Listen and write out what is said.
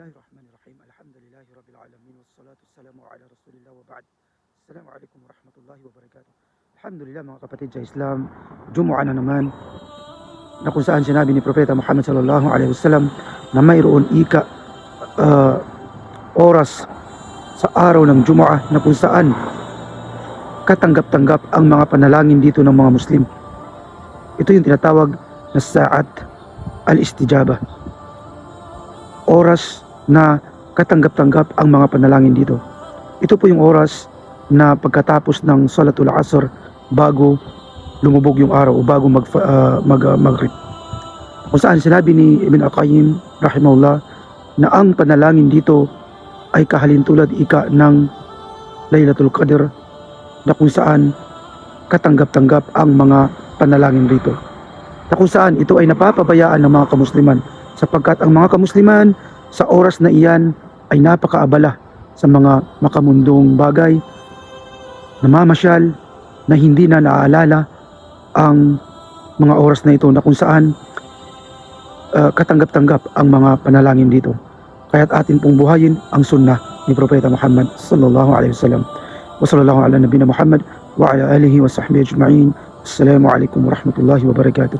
Bismillahirrahmanirrahim. Alhamdulillahi Rabbil Alamin. Wassalatu wassalamu ala Rasulillah wa ba'd. Assalamualaikum warahmatullahi wabarakatuh. Alhamdulillah mga kapatid sa Islam, Jumu'ah na naman na kung saan sinabi ni Propeta Muhammad sallallahu alaihi wasallam na mayroon oras sa araw ng Jumu'ah na kung saan katanggap-tanggap ang mga panalangin dito ng mga Muslim. Ito yung tinatawag na Sa'at al-Istijabah. Oras na katanggap-tanggap ang mga panalangin dito. Ito po yung oras na pagkatapos ng Salatul Asr bago lumubog yung araw o bago maghrib. Kung saan sinabi ni Ibn Al-Qayyim rahimahullah na ang panalangin dito ay kahalintulad ika ng Laylatul Qadr na kung saan katanggap-tanggap ang mga panalangin dito. Na kung saan ito ay napapabayaan ng mga kamusliman sapagkat ang mga kamusliman sa oras na iyan ay napakaabala sa mga makamundong bagay, namamasyal na hindi na naaalala ang mga oras na ito na kung saan katanggap-tanggap ang mga panalangin dito. Kaya't atin pong buhayin ang sunnah ni Propeta Muhammad sallallahu alaihi wasallam. Wa sallallahu ala nabiyina Muhammad wa ala alihi wa sahbihi ajma'in. Assalamu alaikum warahmatullahi wabarakatuh.